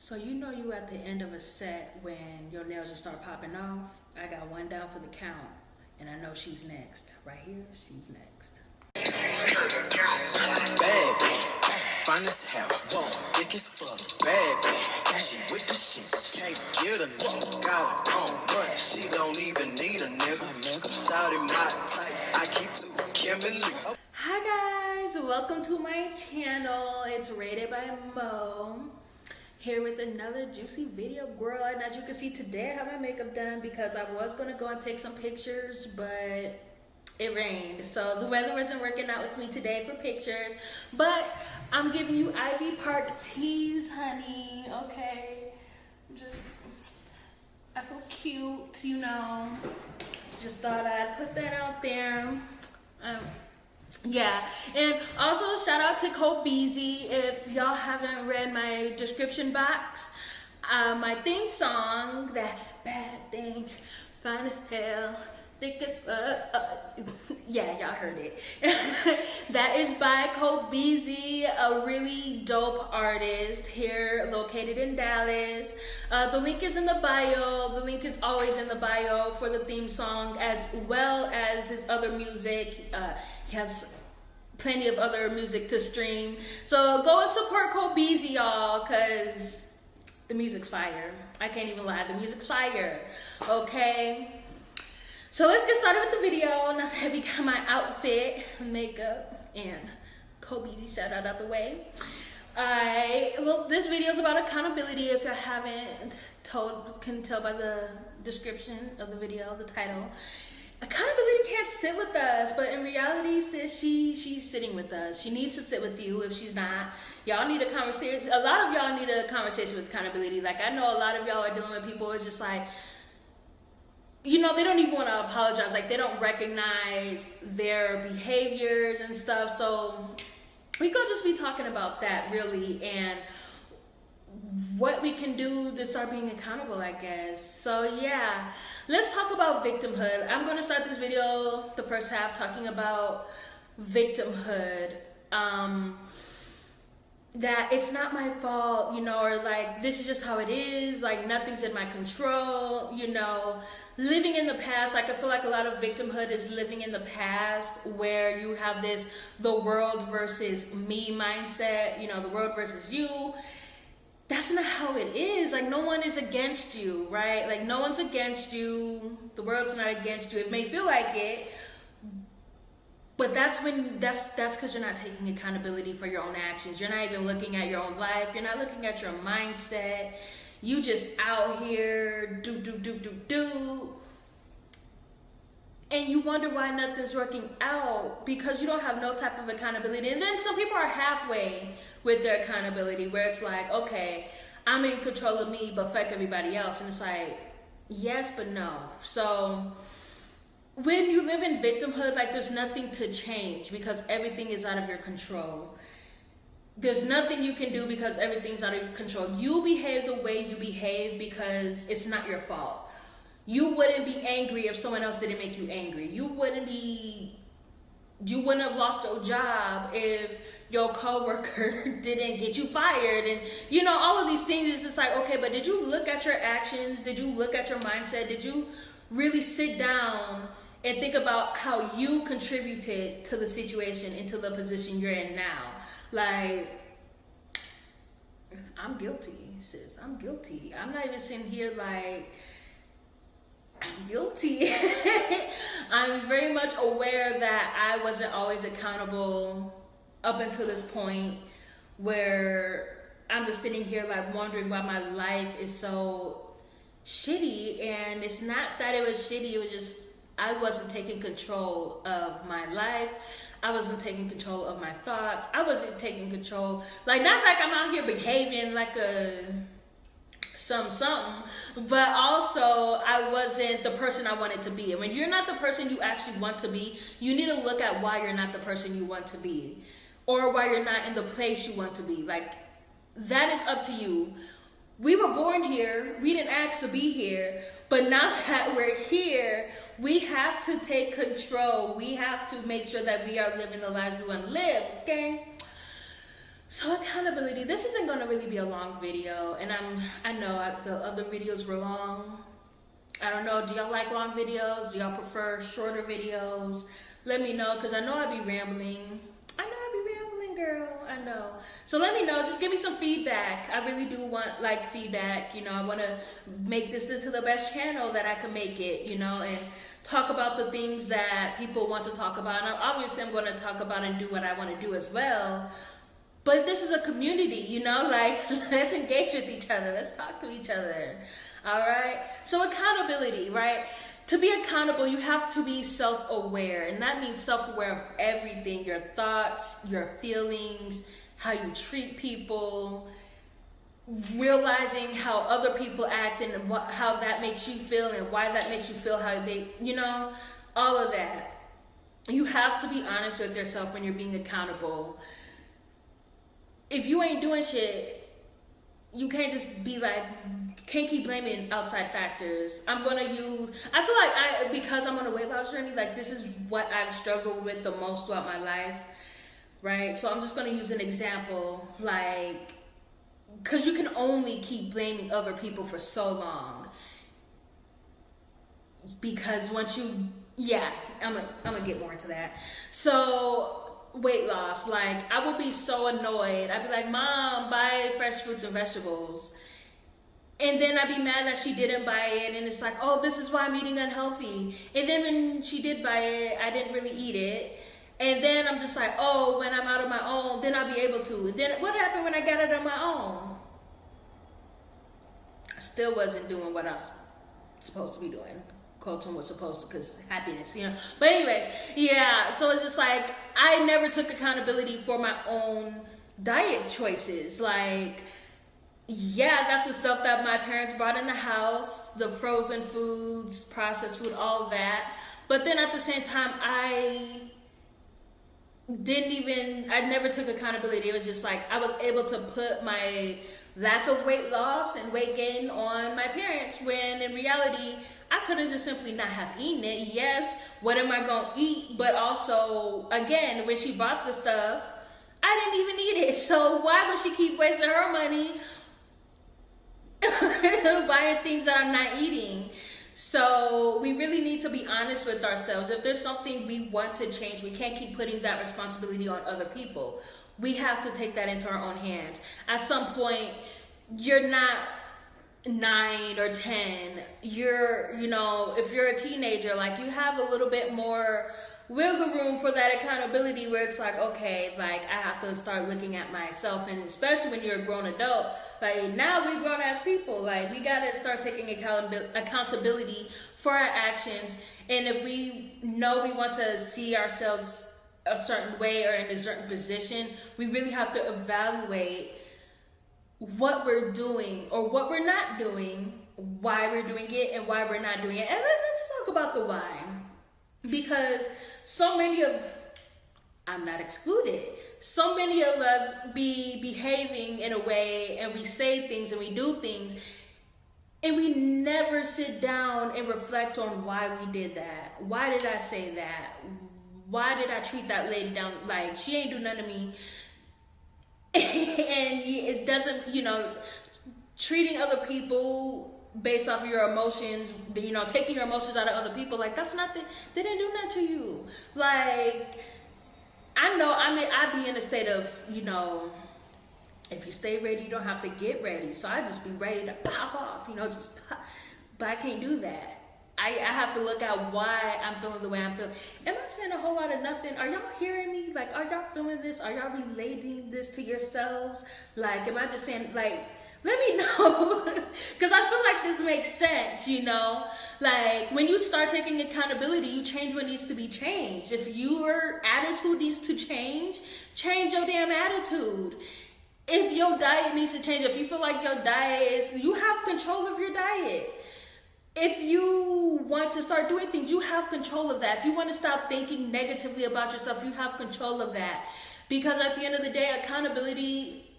So you know you at the end of a set when your nails just start popping off. I got one down for the count, and I know she's next. Right here, she's next. Bad, fine as hell, whoa, thick as fuck. Bad, she with the shit, can't get a nigga, got her own money, she don't even need a nigga. Shawty my type, I keep two Kimberly's. Hi guys, welcome to my channel. It's Rated by Mo. Here with another juicy video, girl. And as you can see today, I have my makeup done because I was gonna go and take some pictures, but it rained, so the weather wasn't working out with me today for pictures. But I'm giving you Ivy Park teas, honey. Okay, I feel cute, you know. Just thought I'd put that out there. Yeah, and also shout out to Kobeazy. If y'all haven't read my description box, my theme song, that bad thing, fine as hell, thick as fuck, yeah, y'all heard it. That is by Kobeazy, a really dope artist here located in Dallas. The link is in the bio. The link is always in the bio for the theme song, as well as his other music. He has plenty of other music to stream. So go and support Kobeazy, y'all, because the music's fire. I can't even lie, the music's fire. Okay? So let's get started with the video. Now that we got my outfit, makeup, and Kobeazy shout out the way. Well, this video is about accountability. If you haven't can tell by the description of the video, the title. Accountability can't sit with us, but in reality, sis, she's sitting with us. She needs to sit with you. If she's not, y'all need a conversation. A lot of y'all need a conversation with accountability. Like, I know a lot of y'all are dealing with people who's just like, you know, they don't even want to apologize. Like, they don't recognize their behaviors and stuff. So we could just be talking about that, really, and what we can do to start being accountable, I guess. So yeah, let's talk about victimhood. I'm going to start this video, the first half, talking about victimhood. That it's not my fault, you know, or like, this is just how it is, like, nothing's in my control, you know. Living in the past, like, I feel like a lot of victimhood is living in the past, where you have this the world versus me mindset, you know, the world versus you. That's not how it is. Like, no one is against you, right? Like, no one's against you. The world's not against you. It may feel like it, but that's because you're not taking accountability for your own actions. You're not even looking at your own life. You're not looking at your mindset. You just out here do. And you wonder why nothing's working out, because you don't have no type of accountability. And then some people are halfway with their accountability, where it's like, okay, I'm in control of me, but fuck everybody else. And it's like, yes, but no. So when you live in victimhood, like, there's nothing to change because everything is out of your control. There's nothing you can do because everything's out of your control. You behave the way you behave because it's not your fault. You wouldn't be angry if someone else didn't make you angry. You wouldn't have lost your job if your coworker didn't get you fired. And, you know, all of these things is just like, okay, but did you look at your actions? Did you look at your mindset? Did you really sit down and think about how you contributed to the situation, into the position you're in now? Like, I'm guilty, sis. I'm guilty. I'm not even sitting here like, I'm guilty. I'm very much aware that I wasn't always accountable up until this point, where I'm just sitting here like wondering why my life is so shitty. And it's not that it was shitty, it was just I wasn't taking control of my life. I wasn't taking control of my thoughts. I wasn't taking control, like, not like I'm out here behaving like a something, but also I wasn't the person I wanted to be. And when you're not the person you actually want to be, you need to look at why you're not the person you want to be, or why you're not in the place you want to be. Like, that is up to you. We were born here, we didn't ask to be here, but now that we're here, we have to take control. We have to make sure that we are living the lives we want to live, okay? So accountability, this isn't gonna really be a long video, and I know the other videos were long. I don't know, do y'all like long videos? Do y'all prefer shorter videos? Let me know, because I know I be rambling. Girl, I know. So let me know, just give me some feedback. I really do want like feedback, you know. I want to make this into the best channel that I can make it, you know, and talk about the things that people want to talk about. And obviously I'm going to talk about and do what I want to do as well. But this is a community, you know, like let's engage with each other. Let's talk to each other. All right. So accountability, right? To be accountable, you have to be self-aware, and that means self-aware of everything, your thoughts, your feelings, how you treat people, realizing how other people act and how that makes you feel and why that makes you feel how they, you know, all of that. You have to be honest with yourself when you're being accountable. If you ain't doing shit, you can't just be like, can't keep blaming outside factors. I feel like because I'm on a weight loss journey, like this is what I've struggled with the most throughout my life, right? So I'm just gonna use an example, like, cause you can only keep blaming other people for so long. Because once you, I'm gonna get more into that. So, weight loss, like I would be so annoyed. I'd be like, Mom, buy fresh fruits and vegetables. And then I'd be mad that she didn't buy it, and it's like, oh, this is why I'm eating unhealthy. And then when she did buy it, I didn't really eat it. And then I'm just like, oh, when I'm out on my own, then I'll be able to. Then what happened when I got it on my own? I still wasn't doing what I was supposed to be doing. Colton was supposed to, because happiness, you know. But anyways, so it's just like, I never took accountability for my own diet choices. Like, that's the stuff that my parents brought in the house, the frozen foods, processed food, all that. But then at the same time, I never took accountability. It was just like, I was able to put my lack of weight loss and weight gain on my parents, when in reality, I could have just simply not have eaten it. Yes, what am I going to eat? But also, again, when she bought the stuff, I didn't even eat it. So why would she keep wasting her money buying things that I'm not eating? So we really need to be honest with ourselves. If there's something we want to change, we can't keep putting that responsibility on other people. We have to take that into our own hands. At some point, you're not 9 or 10. You're, you know, if you're a teenager, like you have a little bit more wiggle room for that accountability, where it's like, okay, like I have to start looking at myself. And especially when you're a grown adult, like now we grown as people, like we gotta start taking accountability for our actions. And if we know we want to see ourselves a certain way or in a certain position, we really have to evaluate what we're doing or what we're not doing, why we're doing it and why we're not doing it. And let's talk about the why. Because so many of, I'm not excluded, so many of us be behaving in a way, and we say things and we do things, and we never sit down and reflect on why we did that. Why did I say that? Why did I treat that lady down like she ain't do nothing to me? And it doesn't, you know, treating other people based off of your emotions, you know, taking your emotions out of other people, like that's nothing. They didn't do nothing to you. Like, I know, I mean, I be in a state of, you know, if you stay ready, you don't have to get ready. So I just be ready to pop off, you know, just pop. But I can't do that. I have to look at why I'm feeling the way I'm feeling. Am I saying a whole lot of nothing? Are y'all hearing me? Like, are y'all feeling this? Are y'all relating this to yourselves? Like, am I just saying, like, let me know. Because I feel like this makes sense, you know? Like, when you start taking accountability, you change what needs to be changed. If your attitude needs to change your damn attitude. If your diet needs to change, if you feel like your diet is, you have control of your diet. If you want to start doing things, you have control of that. If you want to stop thinking negatively about yourself, you have control of that. Because at the end of the day, accountability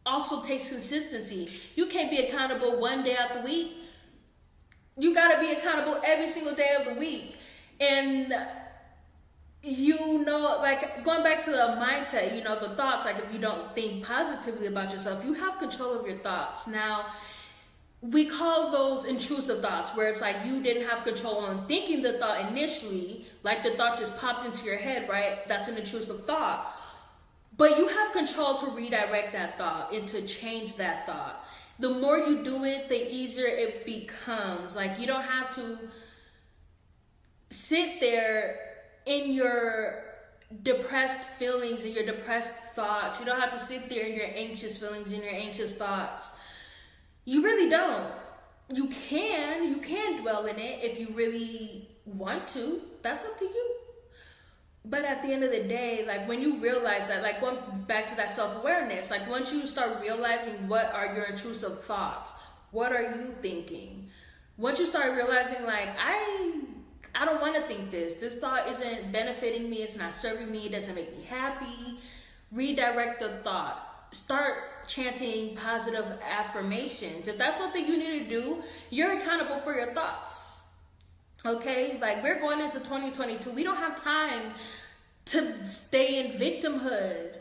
also takes consistency. You can't be accountable one day out the week. You got to be accountable every single day of the week. And you know, like going back to the mindset, you know, the thoughts, like if you don't think positively about yourself, you have control of your thoughts. Now, we call those intrusive thoughts, where it's like you didn't have control on thinking the thought initially, like the thought just popped into your head, right? That's an intrusive thought. But you have control to redirect that thought and to change that thought. The more you do it, the easier it becomes. Like, you don't have to sit there in your depressed feelings and your depressed thoughts. You don't have to sit there in your anxious feelings and your anxious thoughts. You really don't. You can dwell in it if you really want to. That's up to you. But at the end of the day, like when you realize that, like going back to that self-awareness, like once you start realizing what are your intrusive thoughts, what are you thinking? Once you start realizing like, I don't want to think this. This thought isn't benefiting me. It's not serving me. It doesn't make me happy. Redirect the thought. Start chanting positive affirmations. If that's something you need to do, you're accountable for your thoughts. Okay? Like, we're going into 2022. We don't have time to stay in victimhood.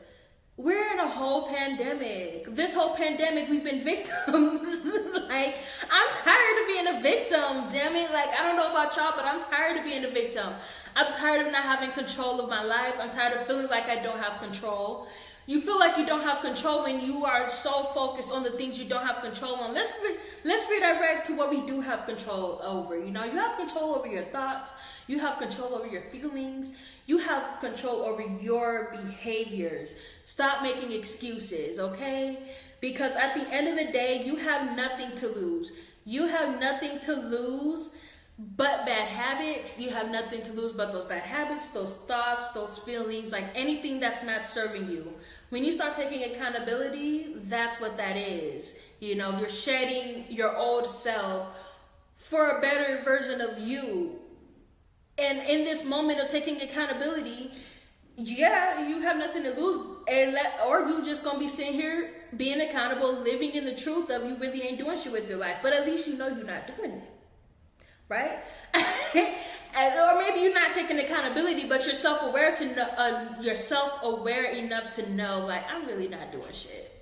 We're in a whole pandemic. This whole pandemic, we've been victims. Like, I'm tired of being a victim, damn it. Like, I don't know about y'all, but I'm tired of being a victim. I'm tired of not having control of my life. I'm tired of feeling like I don't have control. You feel like you don't have control when you are so focused on the things you don't have control on. Let's redirect to what we do have control over. You know, you have control over your thoughts. You have control over your feelings. You have control over your behaviors. Stop making excuses, okay? Because at the end of the day, you have nothing to lose. You have nothing to lose but bad habits. You have nothing to lose but those bad habits, those thoughts, those feelings, like anything that's not serving you. When you start taking accountability, that's what that is. You know, you're shedding your old self for a better version of you. And in this moment of taking accountability, yeah, you have nothing to lose, or you just gonna be sitting here being accountable, living in the truth of you really ain't doing shit with your life. But at least you know you're not doing it, right? Or maybe you're not taking accountability, but you're self-aware to know, you're self-aware enough to know, like, I'm really not doing shit.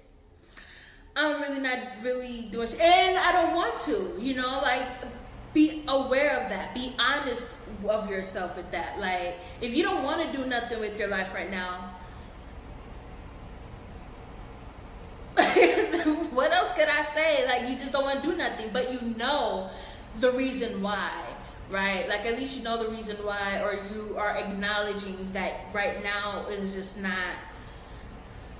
I'm really not really doing shit, and I don't want to. You know, like, be aware of that. Be honest of yourself with that. Like, if you don't want to do nothing with your life right now, what else could I say? Like, you just don't want to do nothing, but you know the reason why, right? Like, at least you know the reason why, or you are acknowledging that right now is just not,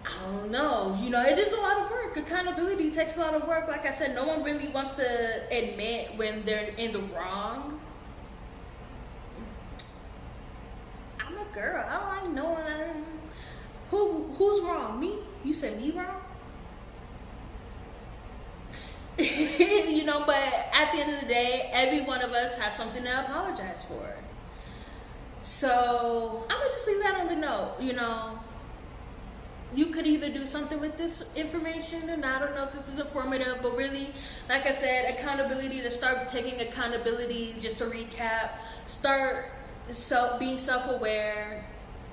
I don't know. You know, it is a lot of work. Accountability takes a lot of work. Like I said, no one really wants to admit when they're in the wrong. I'm a girl. I don't like knowing who's wrong. Me? You said me wrong? You know, but at the end of the day, every one of us has something to apologize for. So I'm gonna just leave that on the note. You know, you could either do something with this information, and I don't know if this is informative, but really, like I said, accountability, to start taking accountability. Just to recap, start being self-aware.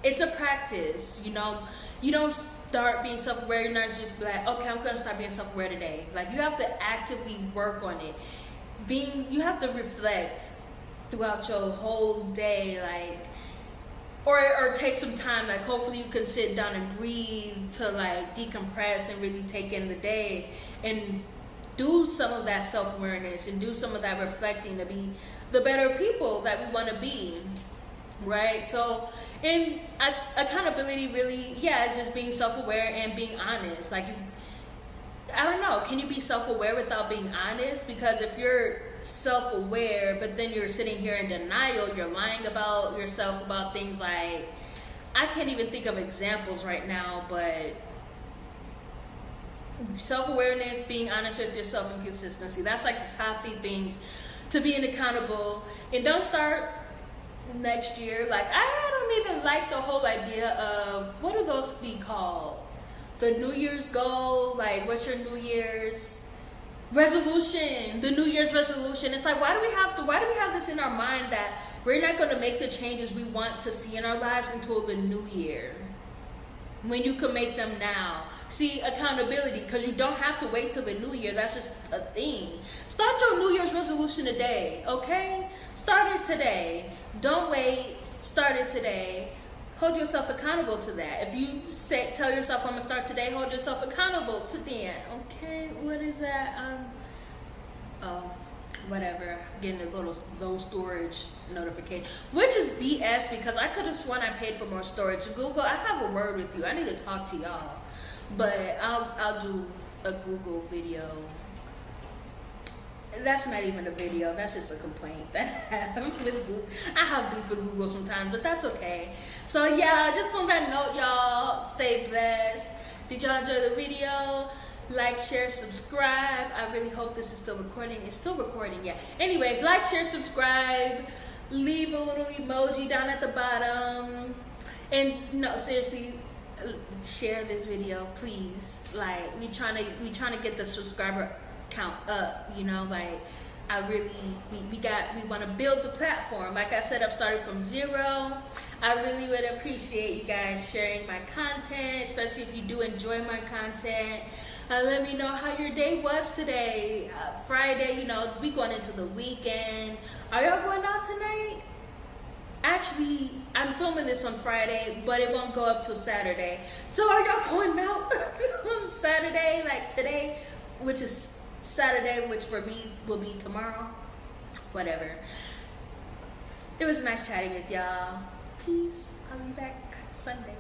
It's a practice. You know, you don't start being self-aware, you're not just like, okay, I'm gonna start being self-aware today. Like, you have to actively work on it. You have to reflect throughout your whole day, like, or take some time. Like, hopefully you can sit down and breathe to like decompress and really take in the day and do some of that self-awareness and do some of that reflecting to be the better people that we want to be, right? So, and accountability really, yeah, it's just being self-aware and being honest. Like, I don't know, can you be self-aware without being honest? Because if you're self-aware, but then you're sitting here in denial, you're lying about yourself, about things like, I can't even think of examples right now, but self-awareness, being honest with yourself, and consistency. That's like the top 3 things to being accountable. And don't start next year. Like, I don't even like the whole idea of, what do those be called? The New Year's goal. Like, what's your New Year's? resolution, the New Year's resolution. It's like, why do we have this in our mind that we're not going to make the changes we want to see in our lives until the new year, when you can make them now? See, accountability, because you don't have to wait till the new year. That's just a thing. Start your New Year's resolution today, okay? Start it today. Don't wait. Start it today. Hold yourself accountable to that. If you tell yourself, I'm gonna start today, hold yourself accountable to that. Okay, what is that? Whatever. Getting a little low storage notification, which is BS, because I could have sworn I paid for more storage. Google, I have a word with you. I need to talk to y'all, but I'll do a Google video. That's not even a video. That's just a complaint that I have with Google. I have beef with Google sometimes, but that's okay. So yeah, just on that note, y'all, stay blessed. Did y'all enjoy the video? Like, share, subscribe. I really hope this is still recording. It's still recording, yeah. Anyways, like, share, subscribe. Leave a little emoji down at the bottom. And no, seriously, share this video, please. Like, we trying to get the subscriber count up, you know. Like, we want to build the platform. Like I said, I've started from 0. I really would appreciate you guys sharing my content, especially if you do enjoy my content. Let me know how your day was today. Friday, you know, we going into the weekend. Are y'all going out tonight? Actually, I'm filming this on Friday, but it won't go up till Saturday. So are y'all going out on Saturday, like today, which is Saturday, which for me will be tomorrow? Whatever. It was nice chatting with y'all. Peace. I'll be back Sunday.